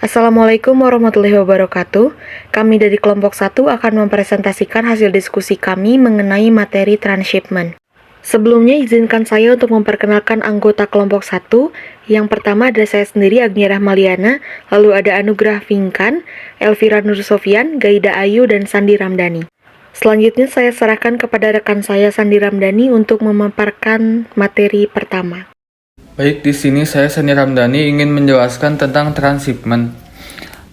Assalamualaikum warahmatullahi wabarakatuh. Kami dari kelompok 1 akan mempresentasikan hasil diskusi kami mengenai materi transshipment. Sebelumnya izinkan saya untuk memperkenalkan anggota kelompok 1. Yang pertama ada saya sendiri, Agnia Rahmaliana, lalu ada Anugrah Vingkan, Elvira Nur Sofyan, Gaida Ayu, dan Sandi Ramdhani. Selanjutnya saya serahkan kepada rekan saya Sandi Ramdhani untuk memaparkan materi pertama. Baik, di sini saya Sandi Ramdhani ingin menjelaskan tentang transshipment.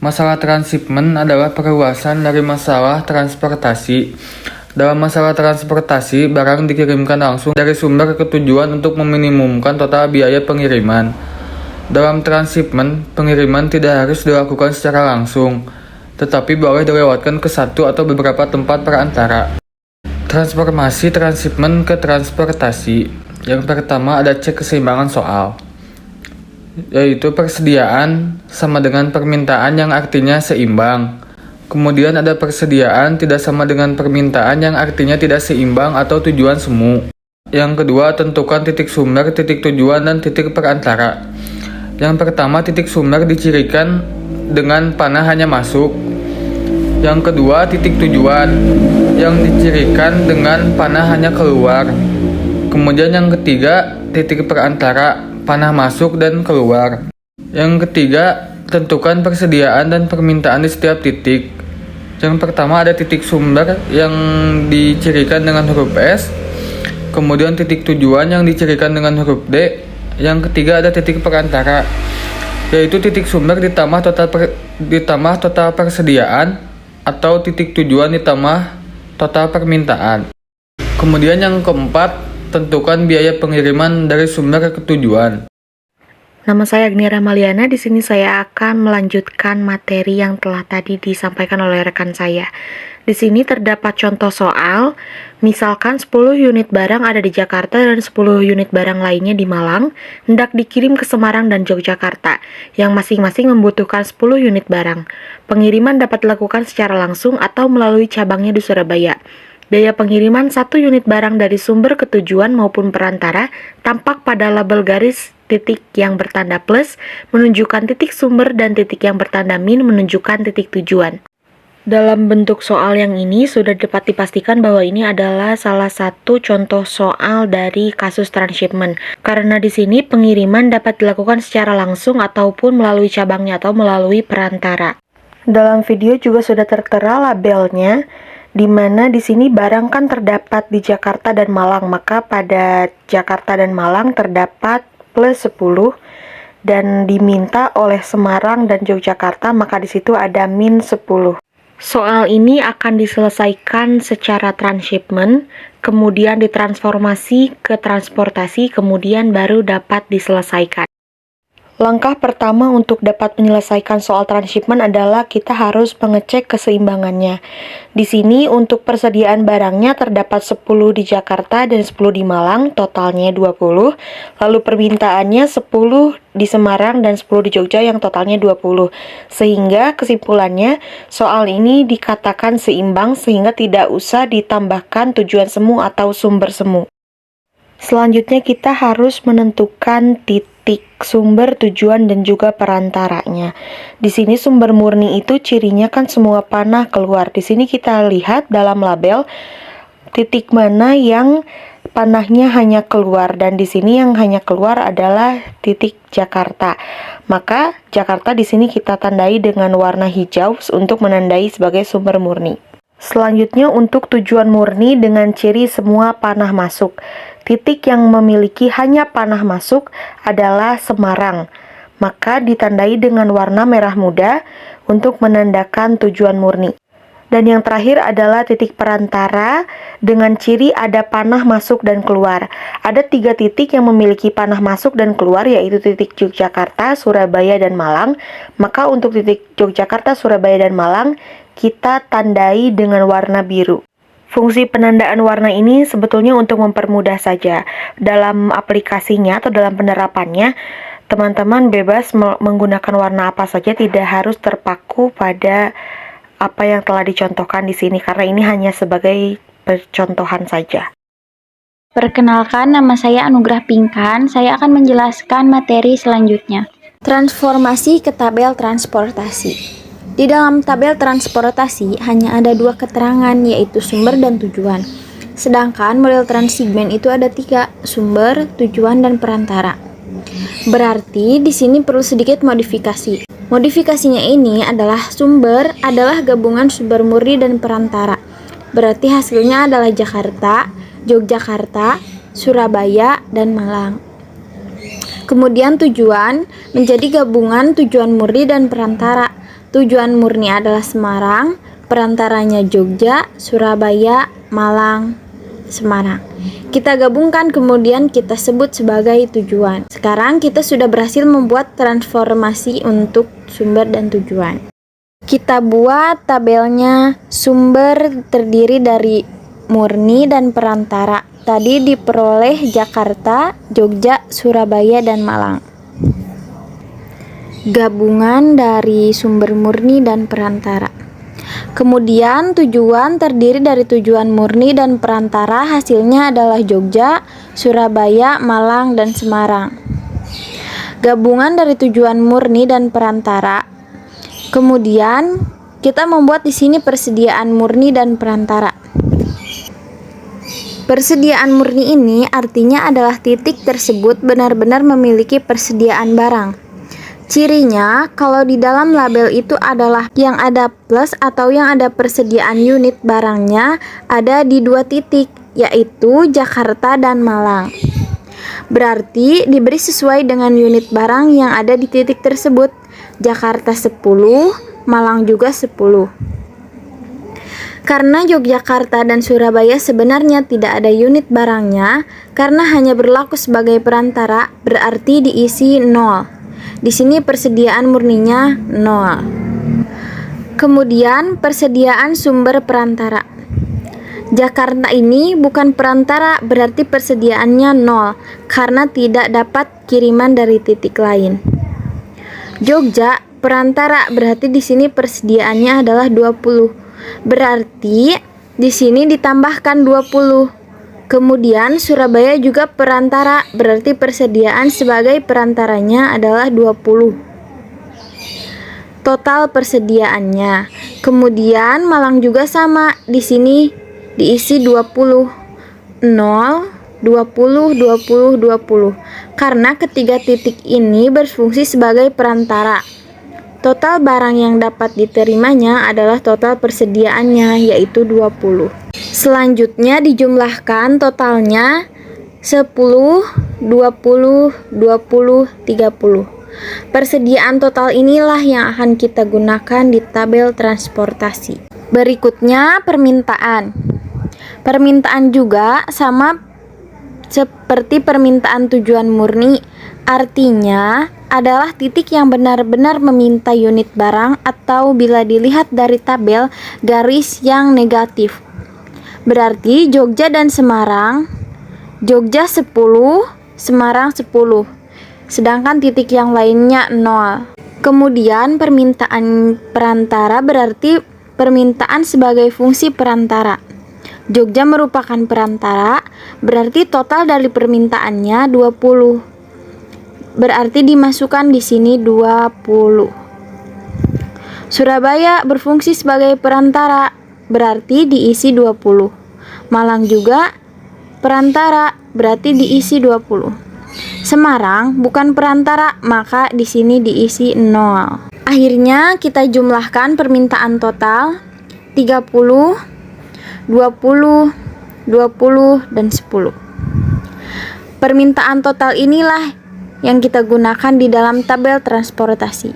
Masalah transshipment adalah perluasan dari masalah transportasi. Dalam masalah transportasi, barang dikirimkan langsung dari sumber ke tujuan untuk meminimumkan total biaya pengiriman. Dalam transshipment, pengiriman tidak harus dilakukan secara langsung, tetapi boleh dilewatkan ke satu atau beberapa tempat perantara. Transformasi transshipment ke transportasi. Yang pertama ada cek keseimbangan soal, yaitu persediaan sama dengan permintaan yang artinya seimbang. Kemudian ada persediaan tidak sama dengan permintaan yang artinya tidak seimbang atau tujuan semu. Yang kedua, tentukan titik sumber, titik tujuan, dan titik perantara. Yang pertama, titik sumber dicirikan dengan panah hanya masuk. Yang kedua, titik tujuan yang dicirikan dengan panah hanya keluar. Kemudian yang ketiga, titik perantara, panah masuk dan keluar. Yang ketiga, tentukan persediaan dan permintaan di setiap titik. Yang pertama ada titik sumber yang dicirikan dengan huruf S. Kemudian titik tujuan yang dicirikan dengan huruf D. Yang ketiga ada titik perantara, yaitu titik sumber ditambah total persediaan atau titik tujuan ditambah total permintaan. Kemudian yang keempat, tentukan biaya pengiriman dari sumber ke tujuan. Nama saya Agnia Rahmaliana. Di sini saya akan melanjutkan materi yang telah tadi disampaikan oleh rekan saya. Di sini terdapat contoh soal, misalkan 10 unit barang ada di Jakarta dan 10 unit barang lainnya di Malang, hendak dikirim ke Semarang dan Yogyakarta, yang masing-masing membutuhkan 10 unit barang. Pengiriman dapat dilakukan secara langsung atau melalui cabangnya di Surabaya. Biaya pengiriman 1 unit barang dari sumber ke tujuan maupun perantara tampak pada label garis titik yang bertanda plus menunjukkan titik sumber dan titik yang bertanda min menunjukkan titik tujuan. Dalam bentuk soal yang ini sudah dapat dipastikan bahwa ini adalah salah satu contoh soal dari kasus transshipment. Karena di sini pengiriman dapat dilakukan secara langsung ataupun melalui cabangnya atau melalui perantara. Dalam video juga sudah tertera labelnya, di mana di sini barang kan terdapat di Jakarta dan Malang, maka pada Jakarta dan Malang terdapat plus 10 dan diminta oleh Semarang dan Yogyakarta, maka di situ ada min 10. Soal ini akan diselesaikan secara transshipment, kemudian ditransformasi ke transportasi, kemudian baru dapat diselesaikan. Langkah pertama untuk dapat menyelesaikan soal transshipment adalah kita harus mengecek keseimbangannya. Di sini untuk persediaan barangnya terdapat 10 di Jakarta dan 10 di Malang, totalnya 20. Lalu permintaannya 10 di Semarang dan 10 di Jogja yang totalnya 20. Sehingga kesimpulannya soal ini dikatakan seimbang sehingga tidak usah ditambahkan tujuan semu atau sumber semu. Selanjutnya kita harus menentukan titik sumber, tujuan, dan juga perantaranya. Di sini sumber murni itu cirinya kan semua panah keluar. Di sini kita lihat dalam label titik mana yang panahnya hanya keluar, dan di sini yang hanya keluar adalah titik Jakarta. Maka Jakarta di sini kita tandai dengan warna hijau untuk menandai sebagai sumber murni. Selanjutnya untuk tujuan murni dengan ciri semua panah masuk. Titik yang memiliki hanya panah masuk adalah Semarang, maka ditandai dengan warna merah muda untuk menandakan tujuan murni. Dan yang terakhir adalah titik perantara dengan ciri ada panah masuk dan keluar. Ada 3 titik yang memiliki panah masuk dan keluar, yaitu titik Yogyakarta, Surabaya, dan Malang. Maka untuk titik Yogyakarta, Surabaya, dan Malang kita tandai dengan warna biru. Fungsi penandaan warna ini sebetulnya untuk mempermudah saja. Dalam aplikasinya atau dalam penerapannya, teman-teman bebas menggunakan warna apa saja, tidak harus terpaku pada apa yang telah dicontohkan di sini, karena ini hanya sebagai percontohan saja. Perkenalkan, nama saya Anugrah Pingkan. Saya akan menjelaskan materi selanjutnya. Transformasi ke tabel transportasi. Di dalam tabel transportasi hanya ada dua keterangan, yaitu sumber dan tujuan. Sedangkan model transsegment itu ada tiga, sumber, tujuan, dan perantara. Berarti di sini perlu sedikit modifikasi. Modifikasinya ini adalah sumber adalah gabungan sumber murni dan perantara. Berarti hasilnya adalah Jakarta, Yogyakarta, Surabaya, dan Malang. Kemudian tujuan menjadi gabungan tujuan murni dan perantara. Tujuan murni adalah Semarang, perantaranya Jogja, Surabaya, Malang, Semarang. Kita gabungkan kemudian kita sebut sebagai tujuan. Sekarang kita sudah berhasil membuat transformasi untuk sumber dan tujuan. Kita buat tabelnya. Sumber terdiri dari murni dan perantara. Tadi diperoleh Jakarta, Jogja, Surabaya, dan Malang. Gabungan dari sumber murni dan perantara. Kemudian tujuan terdiri dari tujuan murni dan perantara, hasilnya adalah Jogja, Surabaya, Malang, dan Semarang. Gabungan dari tujuan murni dan perantara. Kemudian kita membuat di sini persediaan murni dan perantara. Persediaan murni ini artinya adalah titik tersebut benar-benar memiliki persediaan barang. Cirinya, kalau di dalam label itu adalah yang ada plus atau yang ada persediaan unit barangnya ada di dua titik, yaitu Jakarta dan Malang. Berarti diberi sesuai dengan unit barang yang ada di titik tersebut. Jakarta 10, Malang juga 10. Karena Yogyakarta dan Surabaya sebenarnya tidak ada unit barangnya, karena hanya berlaku sebagai perantara, berarti diisi 0. Di sini persediaan murninya 0. Kemudian persediaan sumber perantara. Jakarta ini bukan perantara, berarti persediaannya 0 karena tidak dapat kiriman dari titik lain. Jogja perantara, berarti di sini persediaannya adalah 20. Berarti di sini ditambahkan 20. Kemudian Surabaya juga perantara, berarti persediaan sebagai perantaranya adalah 20. Total persediaannya. Kemudian Malang juga sama, di sini diisi 20. 0, 20, 20, 20. Karena ketiga titik ini berfungsi sebagai perantara. Total barang yang dapat diterimanya adalah total persediaannya, yaitu 20. Selanjutnya dijumlahkan totalnya 10, 20, 20, 30. Persediaan total inilah yang akan kita gunakan di tabel transportasi. Berikutnya permintaan. Permintaan juga sama seperti permintaan tujuan murni, artinya adalah titik yang benar-benar meminta unit barang atau bila dilihat dari tabel garis yang negatif. Berarti Jogja dan Semarang, Jogja 10, Semarang 10. Sedangkan titik yang lainnya 0. Kemudian permintaan perantara berarti permintaan sebagai fungsi perantara. Jogja merupakan perantara, berarti total dari permintaannya 20. Berarti dimasukkan di sini 20. Surabaya berfungsi sebagai perantara, berarti diisi 20. Malang juga perantara, berarti diisi 20. Semarang bukan perantara, maka di sini diisi 0. Akhirnya kita jumlahkan permintaan total 30, 20, 20, dan 10. Permintaan total inilah yang kita gunakan di dalam tabel transportasi.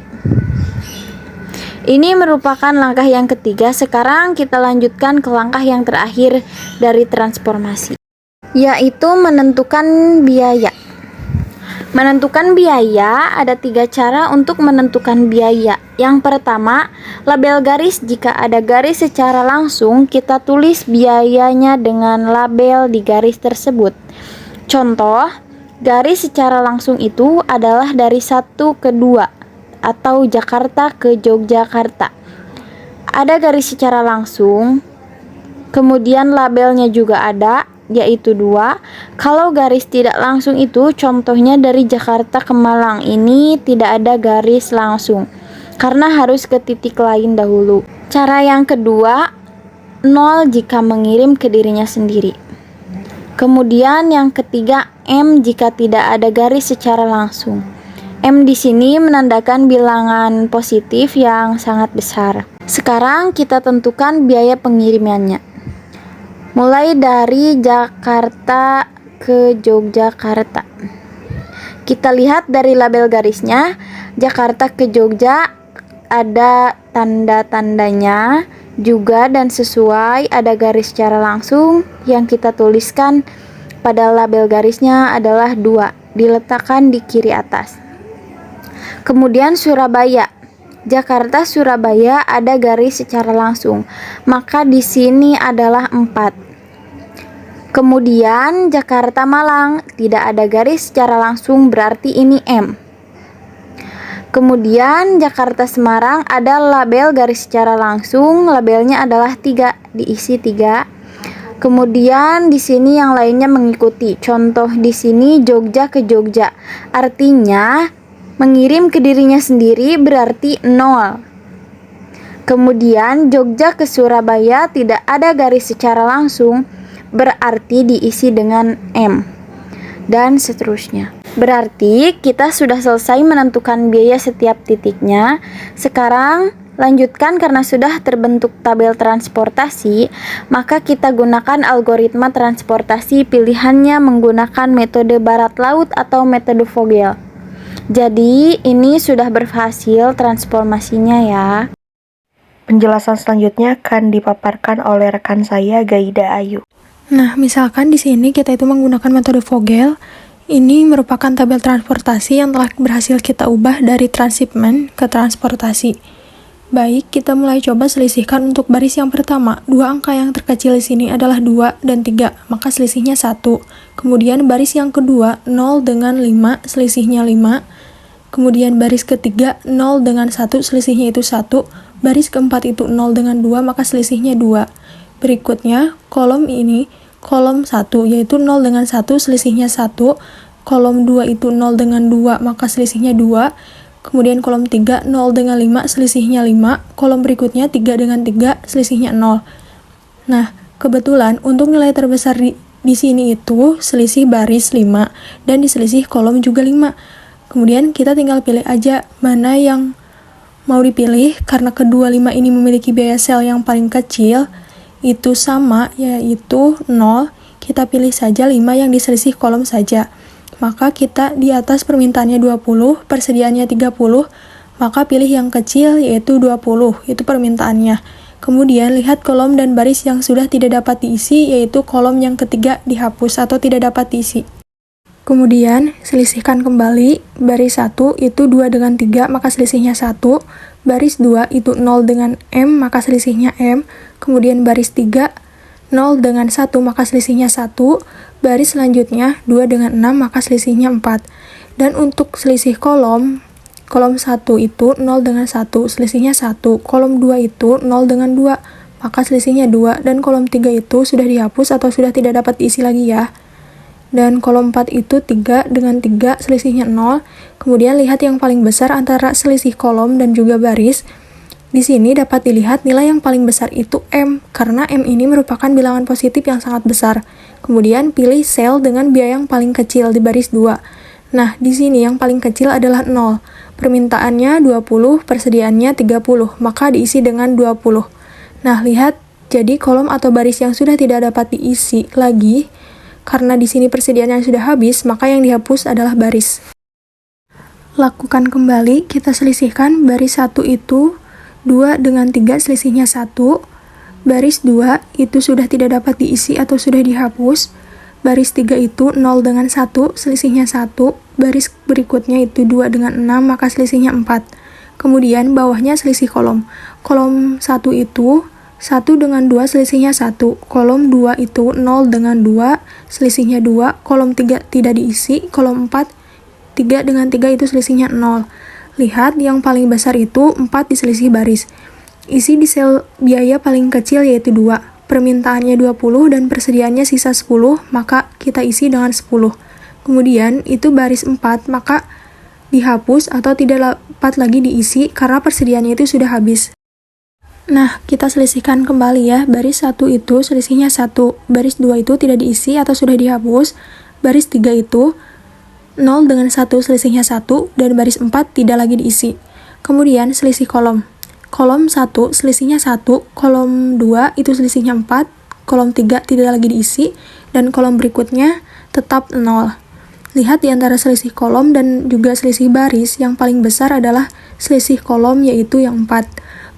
Ini merupakan langkah yang ketiga. Sekarang kita lanjutkan ke langkah yang terakhir dari transformasi, yaitu menentukan biaya. Menentukan biaya, ada 3 cara untuk menentukan biaya. Yang pertama, label garis. Jika ada garis secara langsung, kita tulis biayanya dengan label di garis tersebut. Contoh, garis secara langsung itu adalah dari 1 ke 2 atau Jakarta ke Yogyakarta. Ada garis secara langsung, kemudian labelnya juga ada yaitu 2. Kalau garis tidak langsung itu contohnya dari Jakarta ke Malang ini tidak ada garis langsung karena harus ke titik lain dahulu. Cara yang kedua, 0 jika mengirim ke dirinya sendiri. Kemudian yang ketiga, M jika tidak ada garis secara langsung. M di sini menandakan bilangan positif yang sangat besar. Sekarang kita tentukan biaya pengirimannya. Mulai dari Jakarta ke Yogyakarta. Kita lihat dari label garisnya, Jakarta ke Jogja ada tanda-tandanya juga dan sesuai, ada garis secara langsung yang kita tuliskan pada label garisnya adalah 2, diletakkan di kiri atas. Kemudian Surabaya, Jakarta Surabaya ada garis secara langsung, maka di sini adalah 4. Kemudian Jakarta Malang tidak ada garis secara langsung, berarti ini M. Kemudian Jakarta Semarang ada label garis secara langsung, labelnya adalah 3, diisi 3. Kemudian di sini yang lainnya mengikuti. Contoh di sini Jogja ke Jogja, artinya mengirim ke dirinya sendiri berarti 0. Kemudian Jogja ke Surabaya tidak ada garis secara langsung, berarti diisi dengan M. Dan seterusnya. Berarti kita sudah selesai menentukan biaya setiap titiknya. Sekarang lanjutkan karena sudah terbentuk tabel transportasi, maka kita gunakan algoritma transportasi, pilihannya menggunakan metode barat laut atau metode Vogel. Jadi ini sudah berhasil transformasinya ya. Penjelasan selanjutnya akan dipaparkan oleh rekan saya, Gaida Ayu. Nah, misalkan di sini kita itu menggunakan metode Vogel. Ini merupakan tabel transportasi yang telah berhasil kita ubah dari transhipment ke transportasi. Baik, kita mulai coba selisihkan untuk baris yang pertama. 2 angka yang terkecil di sini adalah 2 dan 3, maka selisihnya 1. Kemudian baris yang kedua, 0 dengan 5, selisihnya 5. Kemudian baris ketiga, 0 dengan 1, selisihnya itu 1. Baris keempat itu 0 dengan 2, maka selisihnya 2. Berikutnya, kolom ini, kolom 1, yaitu 0 dengan 1, selisihnya 1. Kolom 2 itu 0 dengan 2, maka selisihnya 2. Kemudian kolom 3, 0 dengan 5, selisihnya 5. Kolom berikutnya 3 dengan 3, selisihnya 0. Nah, kebetulan untuk nilai terbesar di sini itu selisih baris 5 dan diselisih kolom juga 5. Kemudian kita tinggal pilih aja mana yang mau dipilih, karena kedua 5 ini memiliki biaya sel yang paling kecil, itu sama, yaitu 0. Kita pilih saja 5 yang diselisih kolom saja. Maka kita di atas permintaannya 20, persediaannya 30, maka pilih yang kecil yaitu 20, itu permintaannya. Kemudian lihat kolom dan baris yang sudah tidak dapat diisi, yaitu kolom yang ketiga dihapus atau tidak dapat diisi. Kemudian selisihkan kembali, baris 1 itu 2 dengan 3, maka selisihnya 1. Baris 2 itu 0 dengan M, maka selisihnya M. Kemudian baris 3, 0 dengan 1, maka selisihnya 1. Baris selanjutnya 2 dengan 6, maka selisihnya 4. Dan untuk selisih kolom 1 itu 0 dengan 1, selisihnya 1. Kolom 2 itu 0 dengan 2, maka selisihnya 2. Dan kolom 3 itu sudah dihapus atau sudah tidak dapat diisi lagi ya. Dan kolom 4 itu 3 dengan 3, selisihnya 0. Kemudian lihat yang paling besar antara selisih kolom dan juga baris. Di sini dapat dilihat nilai yang paling besar itu M, karena M ini merupakan bilangan positif yang sangat besar. Kemudian pilih sel dengan biaya yang paling kecil di baris 2. Nah, di sini yang paling kecil adalah 0. Permintaannya 20, persediaannya 30, maka diisi dengan 20. Nah, lihat, jadi kolom atau baris yang sudah tidak dapat diisi lagi, karena di sini persediaannya sudah habis, maka yang dihapus adalah baris. Lakukan kembali, kita selisihkan baris 1 itu 2 dengan 3, selisihnya 1. Baris 2 itu sudah tidak dapat diisi atau sudah dihapus. Baris 3 itu 0 dengan 1, selisihnya 1. Baris berikutnya itu 2 dengan 6, maka selisihnya 4. Kemudian bawahnya selisih kolom. Kolom 1 itu 1 dengan 2, selisihnya 1. Kolom 2 itu 0 dengan 2, selisihnya 2. Kolom 3 tidak diisi. Kolom 4, 3 dengan 3 itu selisihnya 0. Lihat, yang paling besar itu 4 diselisih baris. Isi di sel biaya paling kecil yaitu 2. permintaannya 20 dan persediaannya sisa 10, maka kita isi dengan 10. Kemudian itu baris 4, maka dihapus atau tidak dapat lagi diisi karena persediaannya itu sudah habis. Nah, kita selisihkan kembali ya. Baris 1 itu selisihnya 1, baris 2 itu tidak diisi atau sudah dihapus, baris 3 itu 0 dengan 1 selisihnya 1, dan baris 4 tidak lagi diisi. Kemudian selisih kolom. Kolom 1 selisihnya 1, kolom 2 itu selisihnya 4, kolom 3 tidak lagi diisi, dan kolom berikutnya tetap 0. Lihat di antara selisih kolom dan juga selisih baris, yang paling besar adalah selisih kolom yaitu yang 4.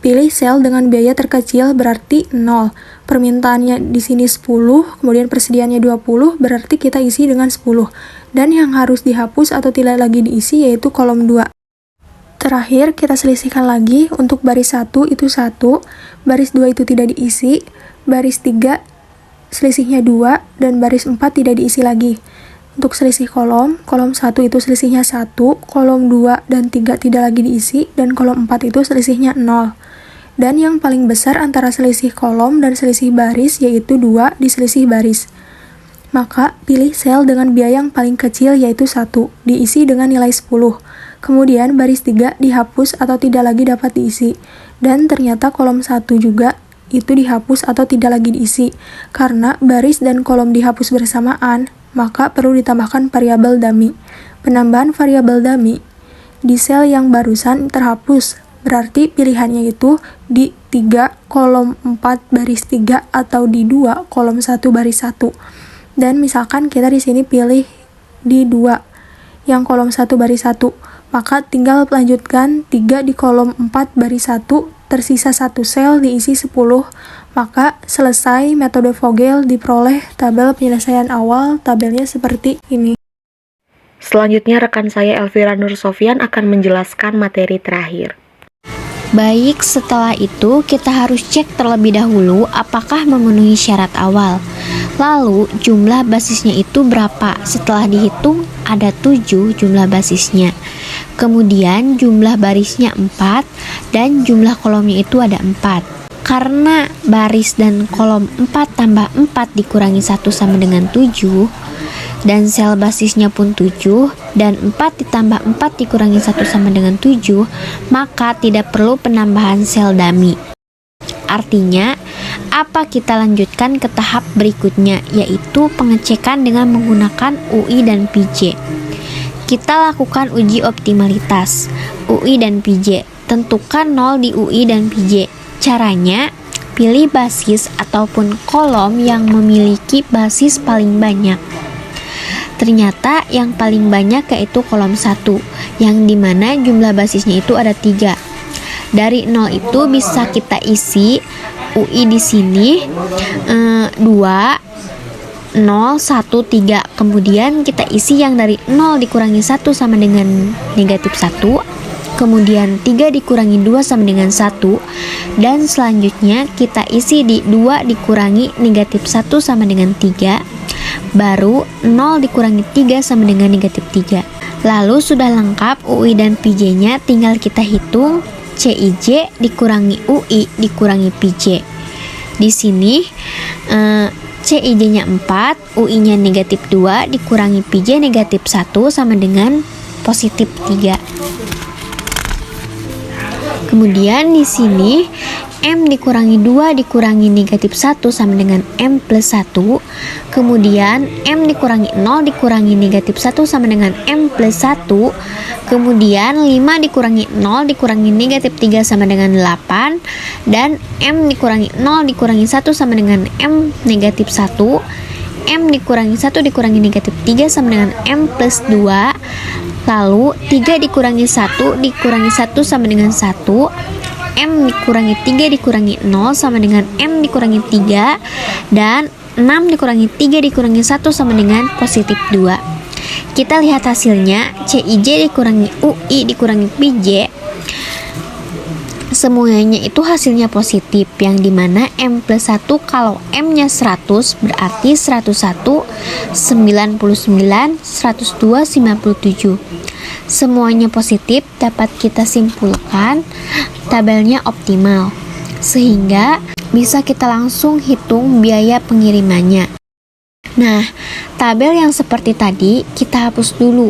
Pilih sel dengan biaya terkecil berarti 0. Permintaannya di sini 10, kemudian persediaannya 20, berarti kita isi dengan 10. Dan yang harus dihapus atau tidak lagi diisi yaitu kolom 2. Terakhir, kita selisihkan lagi. Untuk baris 1 itu 1, baris 2 itu tidak diisi, baris 3 selisihnya 2, dan baris 4 tidak diisi lagi. Untuk selisih kolom 1 itu selisihnya 1, kolom 2 dan 3 tidak lagi diisi, dan kolom 4 itu selisihnya 0. Dan yang paling besar antara selisih kolom dan selisih baris yaitu 2 di selisih baris. Maka, pilih sel dengan biaya yang paling kecil yaitu 1, diisi dengan nilai 10. Kemudian baris 3 dihapus atau tidak lagi dapat diisi. Dan ternyata kolom 1 juga itu dihapus atau tidak lagi diisi. Karena baris dan kolom dihapus bersamaan, maka perlu ditambahkan variabel dummy. Penambahan variabel dummy di sel yang barusan terhapus. Berarti pilihannya itu di 3 kolom 4 baris 3 atau di 2 kolom 1 baris 1. Dan misalkan kita di sini pilih di 2 yang kolom 1 baris 1, maka tinggal lanjutkan 3 di kolom 4 baris 1, tersisa 1 sel diisi 10, maka selesai metode Vogel, diperoleh tabel penyelesaian awal. Tabelnya seperti ini. Selanjutnya rekan saya Elvira Nur Sofyan akan menjelaskan materi terakhir. Baik, setelah itu kita harus cek terlebih dahulu apakah memenuhi syarat awal. Lalu, jumlah basisnya itu berapa? Setelah dihitung, ada 7 jumlah basisnya. Kemudian, jumlah barisnya 4, dan jumlah kolomnya itu ada 4. Karena baris dan kolom 4 tambah 4 dikurangi 1 sama dengan 7, dan sel basisnya pun 7, dan 4 ditambah 4 dikurangi 1 sama dengan 7, maka tidak perlu penambahan sel dummy. Artinya, apa kita lanjutkan ke tahap berikutnya, yaitu pengecekan dengan menggunakan UI dan PJ. Kita lakukan uji optimalitas UI dan PJ. Tentukan 0 di UI dan PJ. Caranya, pilih basis ataupun kolom yang memiliki basis paling banyak. Ternyata yang paling banyak yaitu kolom 1, yang dimana jumlah basisnya itu ada 3. Dari 0 itu bisa kita isi UI di sini 2, 0, 1, 3. Kemudian kita isi yang dari 0 dikurangi 1 sama dengan negatif 1. Kemudian 3 dikurangi 2 sama dengan 1. Dan selanjutnya kita isi di 2 dikurangi negatif 1 sama dengan 3. Baru 0 dikurangi 3 sama dengan negatif 3. Lalu sudah lengkap UI dan PJ-nya, tinggal kita hitung CIJ dikurangi UI dikurangi PJ. Di sini CIJ-nya 4, UI-nya negatif 2 dikurangi PJ negatif 1 sama dengan positif 3. Kemudian di sini M dikurangi 2 dikurangi negatif 1 sama dengan M plus 1. Kemudian M dikurangi 0 dikurangi negatif 1 sama dengan M plus 1. Kemudian 5 dikurangi 0 dikurangi negatif 3 sama dengan 8. Dan M dikurangi 0 dikurangi 1 sama dengan M negatif 1. M dikurangi 1 dikurangi negatif 3 sama dengan M plus 2. Lalu 3 dikurangi 1 dikurangi 1 sama dengan 1. M dikurangi 3 dikurangi 0 sama dengan M dikurangi 3. Dan 6 dikurangi 3 dikurangi 1 sama dengan positif 2. Kita lihat hasilnya. CIJ dikurangi UI dikurangi PJ, semuanya itu hasilnya positif, yang dimana M plus 1 kalau M nya 100 berarti 101, 99, 102, 97. Semuanya positif, dapat kita simpulkan tabelnya optimal. Sehingga bisa kita langsung hitung biaya pengirimannya. Nah, tabel yang seperti tadi kita hapus dulu.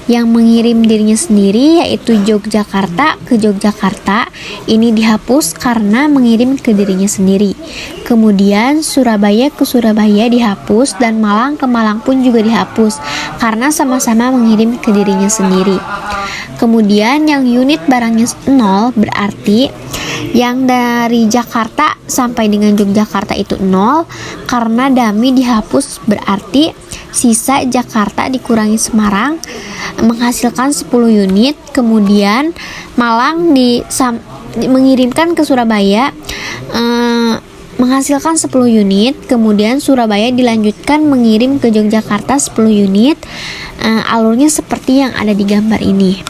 Yang mengirim dirinya sendiri yaitu Yogyakarta ke Yogyakarta, ini dihapus karena mengirim ke dirinya sendiri. Kemudian Surabaya ke Surabaya dihapus dan Malang ke Malang pun juga dihapus karena sama-sama mengirim ke dirinya sendiri. Kemudian yang unit barangnya 0 berarti yang dari Jakarta sampai dengan Yogyakarta itu 0 karena dummy dihapus, berarti sisa Jakarta dikurangi Semarang menghasilkan 10 unit. Kemudian Malang mengirimkan ke Surabaya menghasilkan 10 unit. Kemudian Surabaya dilanjutkan mengirim ke Yogyakarta 10 unit. Alurnya seperti yang ada di gambar ini.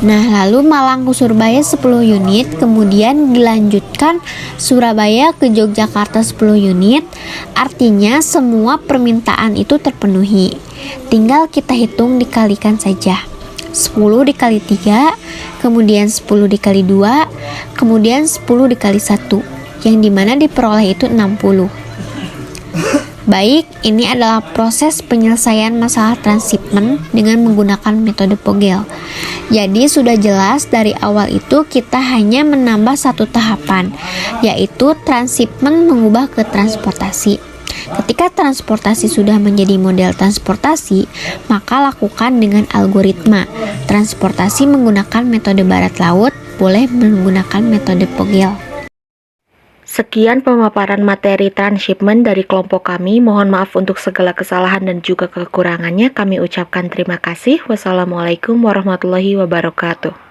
Nah, lalu Malang ke Surabaya 10 unit, kemudian dilanjutkan Surabaya ke Yogyakarta 10 unit. Artinya semua permintaan itu terpenuhi. Tinggal kita hitung dikalikan saja. 10 dikali 3, kemudian 10 dikali 2, kemudian 10 dikali 1, yang dimana diperoleh itu 60. Baik, ini adalah proses penyelesaian masalah transshipment dengan menggunakan metode Vogel. Jadi sudah jelas dari awal itu kita hanya menambah satu tahapan, yaitu transshipment mengubah ke transportasi. Ketika transportasi sudah menjadi model transportasi, maka lakukan dengan algoritma. Transportasi menggunakan metode barat laut, boleh menggunakan metode Vogel. Sekian pemaparan materi transshipment dari kelompok kami. Mohon maaf untuk segala kesalahan dan juga kekurangannya. Kami ucapkan terima kasih. Wassalamualaikum warahmatullahi wabarakatuh.